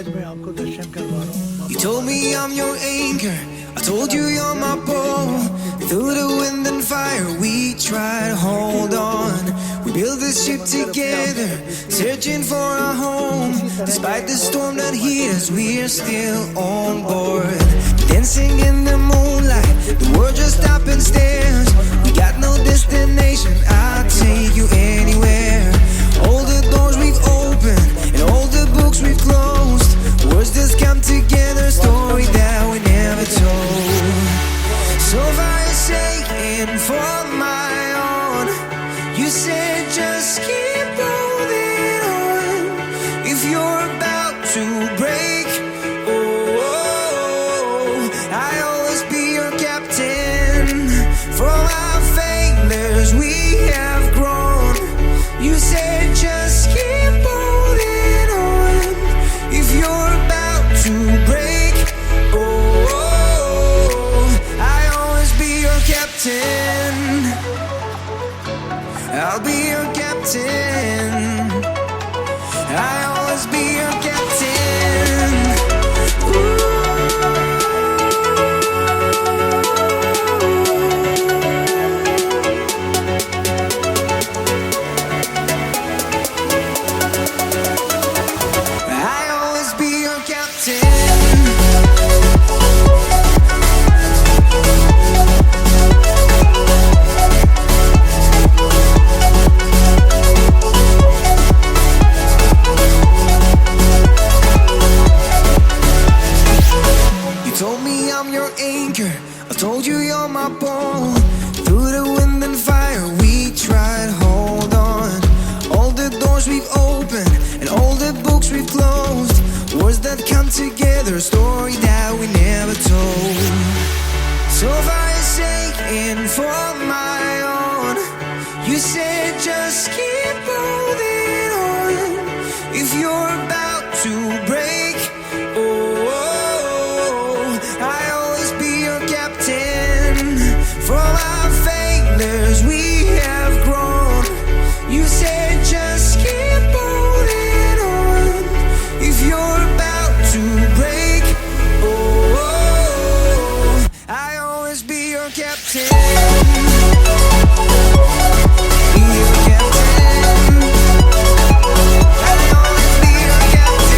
आज मैं आपको दर्शन करवा रहा हूँ। You told me I'm your anchor, I told you you're my pole. Through the wind and fire we tried to hold on. We built this ship together, searching for a home. Despite the storm that hit us, we're still on board. Dancing in the moonlight, the world just stops and stares. We got no destination, I'll take you anywhere. All the doors we've opened and all the books we've closed. Words just come together, story that we never told. So far you're saying for my own. You said just keep holding on. If you're about to break, oh, I'll always be your captain. From our failures we have grown. You said just keep holding on. If you're about to break, oh, I'll always be your captain. I'll be your captain. I'll always be your captain. I'll always be your captain. Told me I'm your anchor, I told you you're my pole. Through the wind and fire we tried to hold on. All the doors we've opened and all the books we've closed. Words that come together, a story that we never told. So far you're saying for my own. You said just keep holding on. If you're about to break, oh, I'll always be your captain. From our failures we have grown. You said just keep holding on. If you're about to break, oh, I'll always be your captain. Be your captain. I'll always be your captain.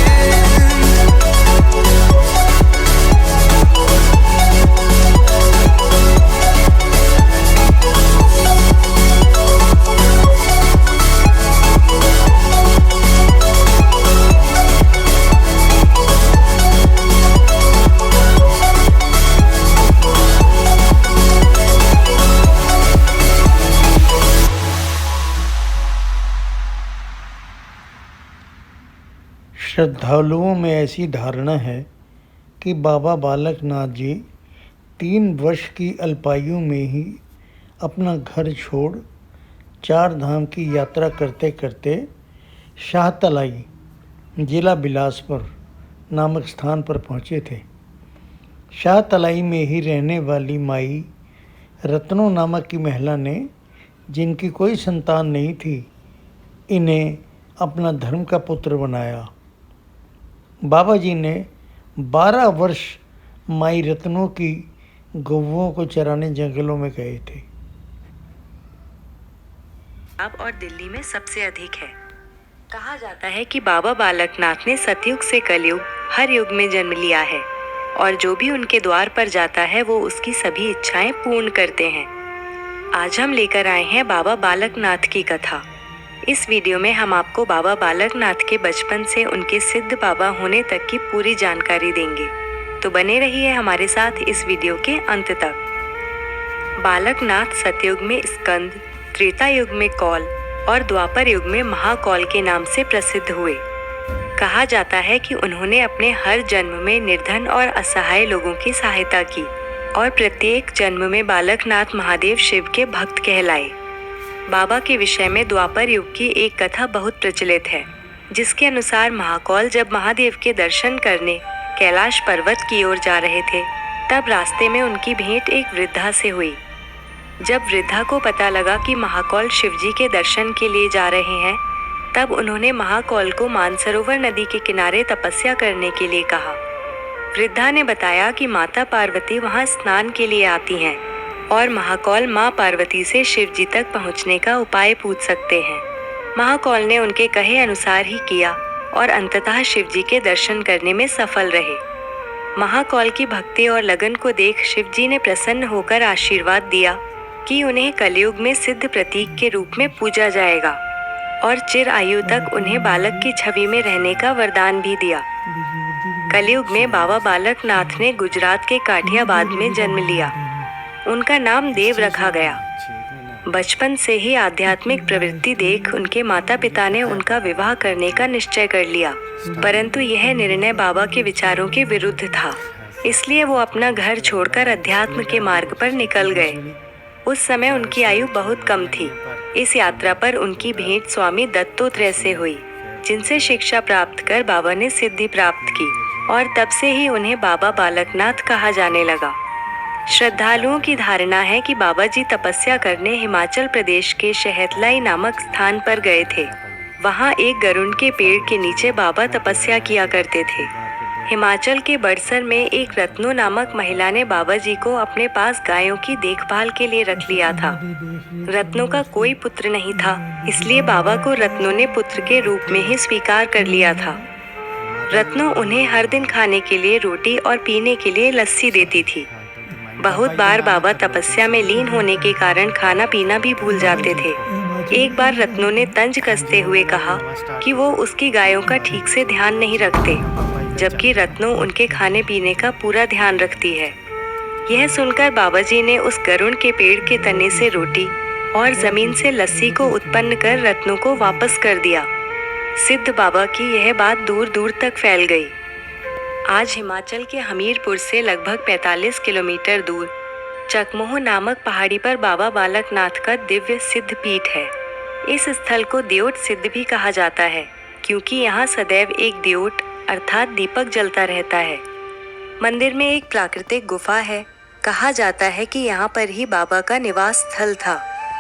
श्रद्धालुओं में ऐसी धारणा है कि बाबा बालकनाथ जी 3 वर्ष की अल्पायु में ही अपना घर छोड़ 4 धाम की यात्रा करते करते शाहतलाई जिला बिलासपुर नामक स्थान पर पहुँचे थे। शाहतलाई में ही रहने वाली माई रत्नो नामक की महिला ने, जिनकी कोई संतान नहीं थी, इन्हें अपना धर्म का पुत्र बनाया। बाबा जी ने 12 वर्ष माई रत्नों की गौओं को चराने जंगलों में गए थे। अब और दिल्ली में सबसे अधिक है। कहा जाता है कि बाबा बालकनाथ ने सतयुग से कलयुग हर युग में जन्म लिया है और जो भी उनके द्वार पर जाता है वो उसकी सभी इच्छाएं पूर्ण करते हैं। आज हम लेकर आए हैं बाबा बालकनाथ की कथा। इस वीडियो में हम आपको बाबा बालकनाथ के बचपन से उनके सिद्ध बाबा होने तक की पूरी जानकारी देंगे, तो बने रहिए हमारे साथ इस वीडियो के अंत तक। बालकनाथ सतयुग में स्कंद, त्रेता युग में कौल और द्वापर युग में महाकौल के नाम से प्रसिद्ध हुए। कहा जाता है कि उन्होंने अपने हर जन्म में निर्धन और असहाय लोगों की सहायता की और प्रत्येक जन्म में बालकनाथ महादेव शिव के भक्त कहलाए। बाबा के विषय में द्वापर युग की एक कथा बहुत प्रचलित है, जिसके अनुसार महाकौल जब महादेव के दर्शन करने कैलाश पर्वत की ओर जा रहे थे, तब रास्ते में उनकी भेंट एक वृद्धा से हुई। जब वृद्धा को पता लगा कि महाकौल शिवजी के दर्शन के लिए जा रहे हैं, तब उन्होंने महाकौल को मानसरोवर नदी के किनारे तपस्या करने के लिए कहा। वृद्धा ने बताया कि माता पार्वती वहां स्नान के लिए आती हैं और महाकौल मां पार्वती से शिव जी तक पहुंचने का उपाय पूछ सकते हैं। महाकौल ने उनके कहे अनुसार ही किया और अंततः शिव जी के दर्शन करने में सफल रहे। महाकौल की भक्ति और लगन को देख शिव जी ने प्रसन्न होकर आशीर्वाद दिया कि उन्हें कलयुग में सिद्ध प्रतीक के रूप में पूजा जाएगा और चिर आयु तक उन्हें बालक की छवि में रहने का वरदान भी दिया। कलयुग में बाबा बालक नाथ ने गुजरात के काठियाबाद में जन्म लिया। उनका नाम देव रखा गया। बचपन से ही आध्यात्मिक प्रवृत्ति देख उनके माता पिता ने उनका विवाह करने का निश्चय कर लिया, परंतु यह निर्णय बाबा के विचारों के विरुद्ध था। इसलिए वो अपना घर छोड़कर अध्यात्म के मार्ग पर निकल गए। उस समय उनकी आयु बहुत कम थी। इस यात्रा पर उनकी भेंट स्वामी दत्तोत्रेय से हुई, जिनसे शिक्षा प्राप्त कर बाबा ने सिद्धि प्राप्त की और तब से ही उन्हें बाबा बालकनाथ कहा जाने लगा। श्रद्धालुओं की धारणा है कि बाबा जी तपस्या करने हिमाचल प्रदेश के शहतलाई नामक स्थान पर गए थे। वहां एक गरुड़ के पेड़ के नीचे बाबा तपस्या किया करते थे। हिमाचल के बड़सर में एक रत्नो नामक महिला ने बाबा जी को अपने पास गायों की देखभाल के लिए रख लिया था। रत्नो का कोई पुत्र नहीं था, इसलिए बाबा को रत्नो ने पुत्र के रूप में ही स्वीकार कर लिया था। रत्नो उन्हें हर दिन खाने के लिए रोटी और पीने के लिए लस्सी देती थी। बहुत बार बाबा तपस्या में लीन होने के कारण खाना पीना भी भूल जाते थे। एक बार रत्नो ने तंज कसते हुए कहा कि वो उसकी गायों का ठीक से ध्यान नहीं रखते, जबकि रत्नो उनके खाने पीने का पूरा ध्यान रखती है। यह सुनकर बाबा जी ने उस गरुड़ के पेड़ के तने से रोटी और जमीन से लस्सी को उत्पन्न कर रत्नो को वापस कर दिया। सिद्ध बाबा की यह बात दूर दूर तक फैल गई। आज हिमाचल के हमीरपुर से लगभग 45 किलोमीटर दूर चकमोह नामक पहाड़ी पर बाबा बालकनाथ का दिव्य सिद्ध पीठ है। इस स्थल को दियोट सिद्ध भी कहा जाता है, क्योंकि यहाँ सदैव एक दियोट अर्थात दीपक जलता रहता है। मंदिर में एक प्राकृतिक गुफा है। कहा जाता है कि यहाँ पर ही बाबा का निवास स्थल था।